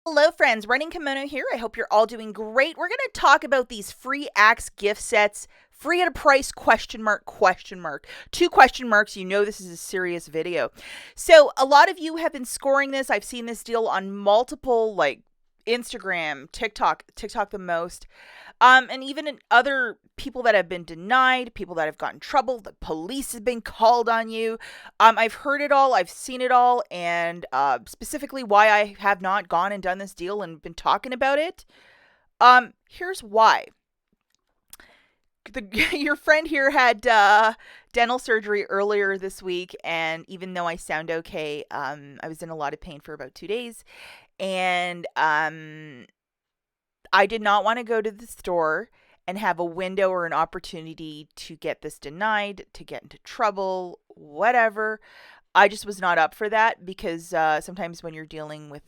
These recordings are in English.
Hello friends, Running Kimono here. I hope you're all doing great. We're going to talk about these free Axe gift sets, free at a price, question mark, question mark. Two question marks, you know this is a serious video. So a lot of you have been scoring this. I've seen this deal on multiple Instagram, TikTok the most. And even in other people that have been denied, people that have gotten in trouble, the police have been called on you. I've heard it all, I've seen it all, and specifically why I have not gone and done this deal and been talking about it. Here's why. Your friend here had dental surgery earlier this week, and even though I sound okay, I was in a lot of pain for about 2 days, and I did not want to go to the store and have a window or an opportunity to get this denied, to get into trouble, whatever. I just was not up for that because sometimes when you're dealing with,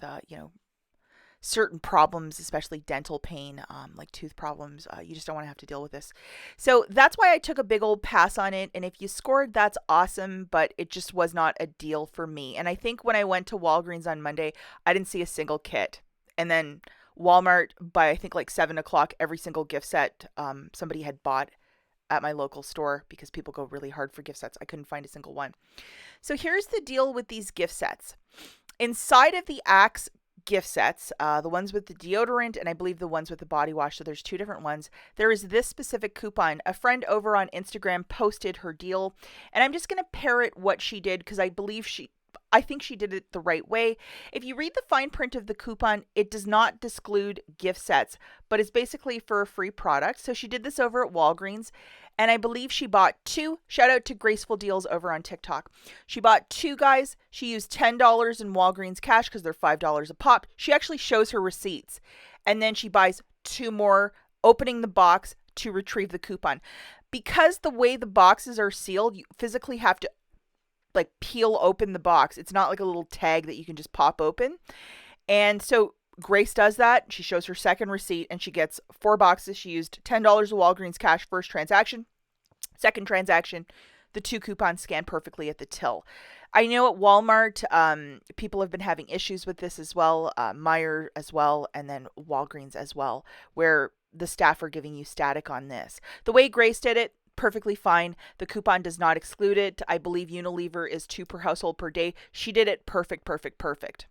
certain problems, especially dental pain, like tooth problems, you just don't want to have to deal with this. So that's why I took a big old pass on it. And if you scored, that's awesome, but it just was not a deal for me. And I think when I went to Walgreens on Monday, I didn't see a single kit. And then Walmart, by I think like 7 o'clock, every single gift set somebody had bought at my local store, because people go really hard for gift sets. I couldn't find a single one. So here's the deal with these gift sets. Inside of the Axe gift sets, the ones with the deodorant and I believe the ones with the body wash, so there's two different ones, there is this specific coupon. A friend over on Instagram posted her deal, and I'm just going to parrot what she did because I think she did it the right way. If you read the fine print of the coupon, it does not exclude gift sets, but it's basically for a free product. So she did this over at Walgreens, and I believe she bought two. Shout out to Graceful Deals over on TikTok. She bought two, guys. She used $10 in Walgreens cash because they're $5 a pop. She actually shows her receipts, and then she buys two more, opening the box to retrieve the coupon. Because the way the boxes are sealed, you physically have to peel open the box. It's not like a little tag that you can just pop open. And so Grace does that. She shows her second receipt and she gets 4 boxes. She used $10 of Walgreens cash first transaction. Second transaction, the 2 coupons scan perfectly at the till. I know at Walmart, people have been having issues with this as well. Meijer as well, and then Walgreens as well, where the staff are giving you static on this. The way Grace did it, perfectly fine. The coupon does not exclude it. I believe Unilever is 2 per household per day. She did it perfect.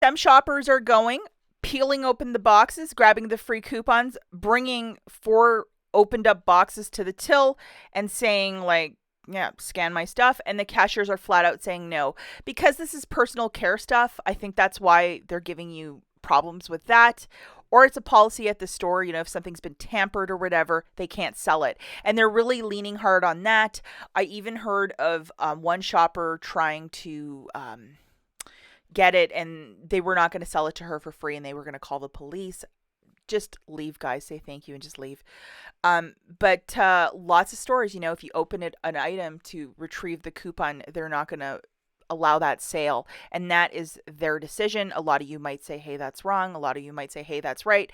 Some shoppers are peeling open the boxes, grabbing the free coupons, bringing 4 opened up boxes to the till and saying scan my stuff. And the cashiers are flat out saying no. Because this is personal care stuff, I think that's why they're giving you problems with that. Or it's a policy at the store, if something's been tampered or whatever, they can't sell it. And they're really leaning hard on that. I even heard of one shopper trying to get it, and they were not going to sell it to her for free, and they were going to call the police. Just leave, guys. Say thank you and just leave. But lots of stores, if you open an item to retrieve the coupon, they're not going to allow that sale, and that is their decision. A lot of you might say, hey, that's wrong. A lot of you might say, hey, that's right.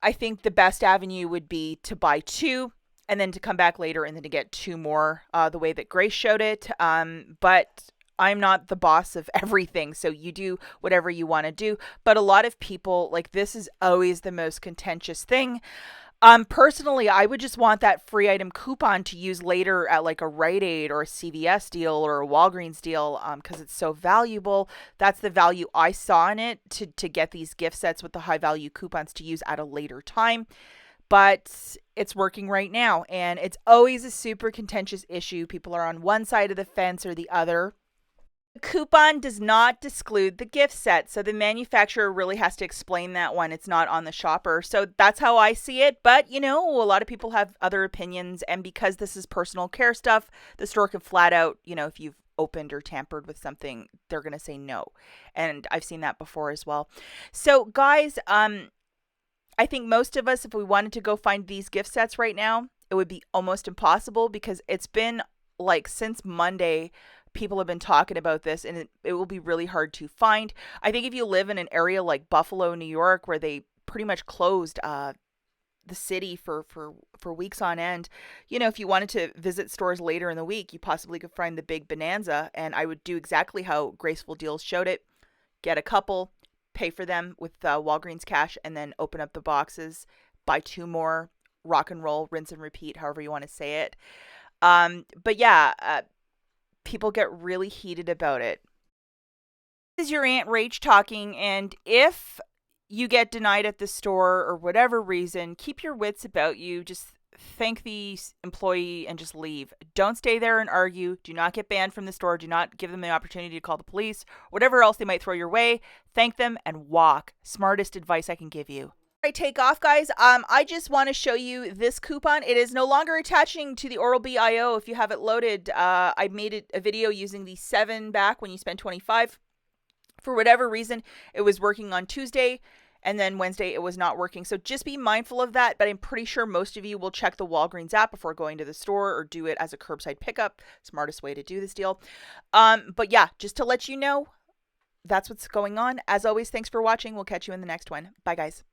I think the best avenue would be to buy 2 and then to come back later and then to get 2 more, the way that Grace showed it. But I'm not the boss of everything, so you do whatever you want to do. But a lot of people, this is always the most contentious thing. Personally, I would just want that free item coupon to use later at a Rite Aid or a CVS deal or a Walgreens deal, because it's so valuable. That's the value I saw in it, to get these gift sets with the high value coupons to use at a later time. But it's working right now, and it's always a super contentious issue. People are on one side of the fence or the other. The coupon does not exclude the gift set, so the manufacturer really has to explain that one. It's not on the shopper. So that's how I see it. But, a lot of people have other opinions, and because this is personal care stuff, the store can flat out, if you've opened or tampered with something, they're going to say no. And I've seen that before as well. So, guys, I think most of us, if we wanted to go find these gift sets right now, it would be almost impossible, because it's been since Monday, people have been talking about this, and it will be really hard to find. I think if you live in an area like Buffalo, New York, where they pretty much closed the city for weeks on end, if you wanted to visit stores later in the week, you possibly could find the big bonanza, and I would do exactly how Graceful Deals showed it. get a couple, pay for them with Walgreens cash, and then open up the boxes, buy 2 more, rock and roll, rinse and repeat, however you want to say it. But yeah, people get really heated about it. This is your Aunt Rach talking, and if you get denied at the store or whatever reason, keep your wits about you. Just thank the employee and just leave. Don't stay there and argue. Do not get banned from the store. Do not give them the opportunity to call the police, whatever else they might throw your way. Thank them and walk. Smartest advice I can give you. I take off, guys. I just want to show you this coupon. It is no longer attaching to the Oral-B IO if you have it loaded. I made a video using the 7 back when you spend 25. For whatever reason, it was working on Tuesday, and then Wednesday it was not working. So just be mindful of that, but I'm pretty sure most of you will check the Walgreens app before going to the store or do it as a curbside pickup. Smartest way to do this deal. But yeah, just to let you know, that's what's going on. As always, thanks for watching. We'll catch you in the next one. Bye, guys.